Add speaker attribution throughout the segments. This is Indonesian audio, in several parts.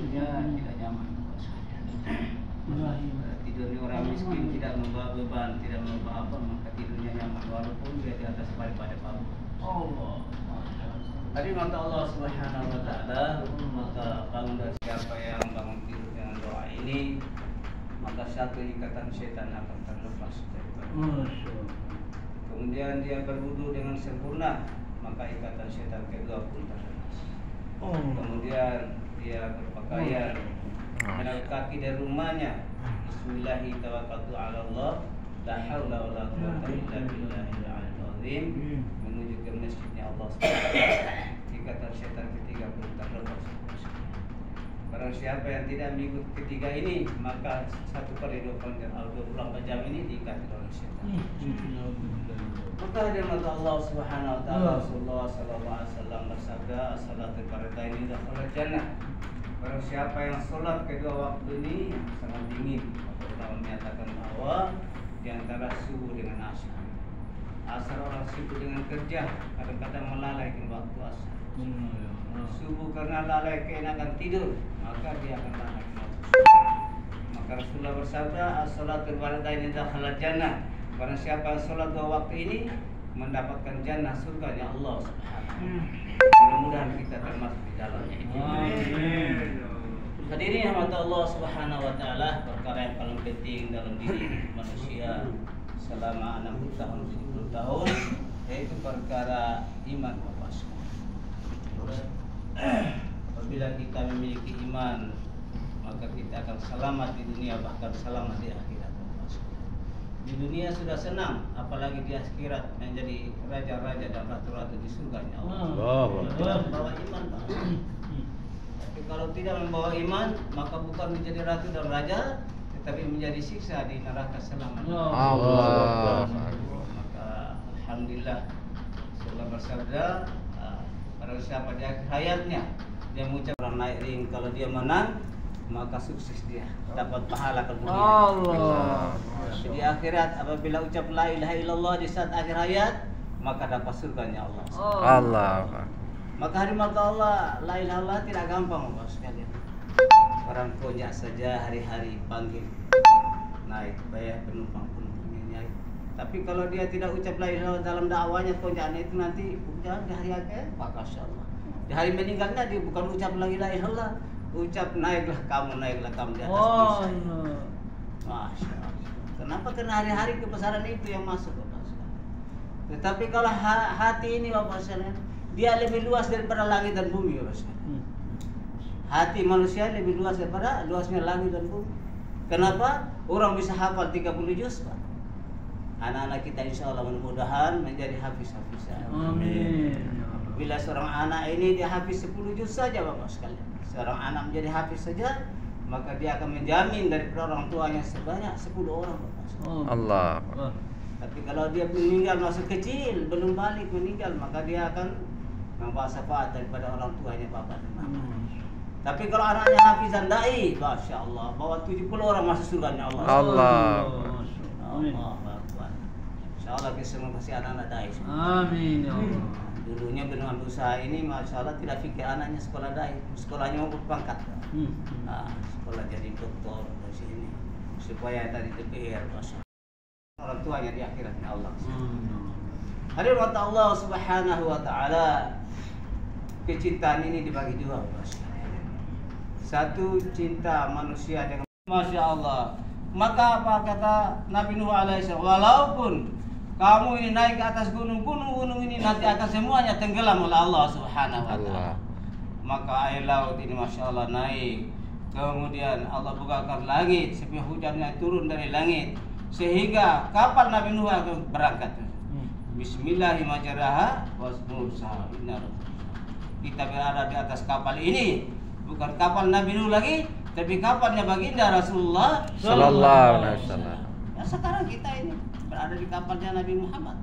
Speaker 1: tidurnya tidak nyaman. Tidurnya orang miskin tidak membawa beban, tidak membawa apa, maka tidurnya nyaman walaupun dia di atas pada paru. Allah. Tadi kata Allah Subhanahu wa taala, maka bangun dari siapa yang bangun tidur dengan doa ini, maka satu ikatan setan akan terlepas daripada. Kemudian dia berwudu dengan sempurna, maka ikatan setan kedua pun terlepas. Kemudian dia berpakaian menal kaki dari rumahnya, Bismillahi tawakkaltu ala Allah, la haula wala quwwata illa billahil aliyyil azim, menuju ke masjidnya Allah Subhanahu. Ikatan setan ketiga pun terlepas. Barang siapa yang tidak mengikut ketiga ini, maka 1/24 jam ini diikat oleh setan. Maka dia kata Allah Subhanahu wa taala, Rasulullah sallallahu alaihi wasallam bersabda, "Salatul fardaini dakhala jannah." Barang siapa yang sholat kedua waktu ini yang sangat dingin, Allah menyatakan bahwa di antara subuh dengan asar. Asar orang sibuk dengan kerja, kadang-kadang melalaikan waktu asar. Subuh karena lalai keenakan tidur, maka dia akan lalai waktu. Maka Rasulullah bersabda, "As-salatul fardaini dakhala jannah." Barang siapa yang sholat dua waktu ini mendapatkan jannah, surganya Allah Subhanahu. Mudah-mudahan kita termasuk di dalamnya. Amin. Hadirin yang mata Allah Subhanahu wa taala, perkara yang paling penting dalam diri manusia selama 60 tahun 70 tahun yaitu perkara iman wa tasawuf. Apabila kita memiliki iman, maka kita akan selamat di dunia, bahkan selamat di akhirat. Di dunia sudah senang, apalagi di akhirat menjadi raja-raja dan ratu-ratu di surganya Allah. Membawa iman, Pak. Tapi kalau tidak membawa iman, maka bukan menjadi ratu dan raja, tetapi menjadi siksa di neraka selamanya. Allah. Maka alhamdulillah Allah bersabda, barang siapa di akhir hayatnya dia mengucap orang naik ring, kalau dia menang maka sukses dia, dapat pahala kemudian. Allah. Di akhirat apabila ucap la ilaha illallah di saat akhir hayat, maka dapat surganya Allah. Allah. Maka hari mata Allah, la ilaha illallah tidak gampang Bapak sekalian. Orang konjak saja hari-hari panggil naik, bayar penumpang-penumpangnya naik. Tapi kalau dia tidak ucap la ilaha illallah dalam dakwanya, konjaknya itu nanti ucap di hari akhir, maka insyaallah. Di hari meninggalnya dia bukan ucap la ilaha illallah, ucap naiklah kamu di atas bisa. Masya Allah. Kenapa? Karena hari-hari kebesaran itu yang masuk Bapak sekalian. Tetapi kalau hati ini Bapak sekalian, dia lebih luas daripada langit dan bumi Bapak sekalian. Hati manusia lebih luas daripada luasnya langit dan bumi. Kenapa? Orang bisa hafal 30 juz Pak. Anak-anak kita insya Allah mudah-mudahan menjadi hafiz-hafizan. Amin. Bila seorang anak ini dia hafiz 10 juz saja Bapak sekalian, seorang anak menjadi hafiz saja, maka dia akan menjamin dari orang tuanya sebanyak 10 orang Bapak. Allah. Tapi kalau dia meninggal masih kecil, belum balik meninggal, maka dia akan membawa syafaat daripada orang tuanya Bapak dan Mama. Tapi kalau anaknya hafizan dai, Masya Allah, bawa 70 orang masuk surganya Allah. Allah. Insya Allah kita semua kasih anak-anak dai. Amin ya Allah. Dulunya dengan usaha ini, Masya Allah tidak fikir anaknya sekolah dai, sekolahnya mau berpangkat. Sekolah jadi doktor di sini, supaya tadi DPR, Masya Allah. Orang tuanya di akhiratnya Allah. Hadirin kata Allah Subhanahu wa taala, kecintaan ini dibagi dua, Masya Allah. Satu, cinta manusia dengan Masya Allah. Maka apa kata Nabi Nuh alaihissalam, walaupun kamu ini naik ke atas gunung ini nanti akan semuanya tenggelam oleh Allah Subhanahu wa taala. Maka air laut ini Masya Allah naik. Kemudian Allah bukakan langit supaya hujannya turun dari langit, sehingga kapal Nabi Nuh akan berangkat. Bismillahirrahmanirrahim. Kita berada di atas kapal ini, bukan kapal Nabi Nuh lagi, tapi kapalnya baginda Rasulullah sallallahu alaihi wasallam. Ya sekarang kita ini berada di kapalnya Nabi Muhammad.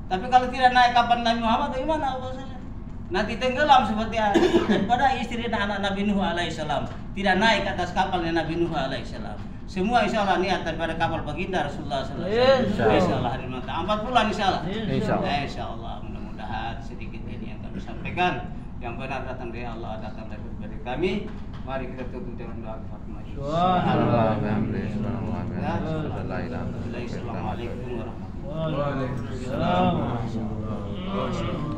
Speaker 1: Tapi kalau tidak naik kapal Nabi Muhammad, bagaimana Allah SWT? Nanti tenggelam seperti pada istri dan anak Nabi Nuh alaihissalam. Tidak naik ke atas kapalnya Nabi Nuh alaihissalam. Semua insya Allah niat daripada kapal baginda Rasulullah SAW. Insya Allah hari nanti 40 insya Allah. Insya Allah. Mudah-mudahan sedikit ini yang kami sampaikan, yang benar datang dari Allah, datang dari kami. Mari kita tutup dengan doa Fatmah. Assalamualaikum warahmatullahi wabarakatuh.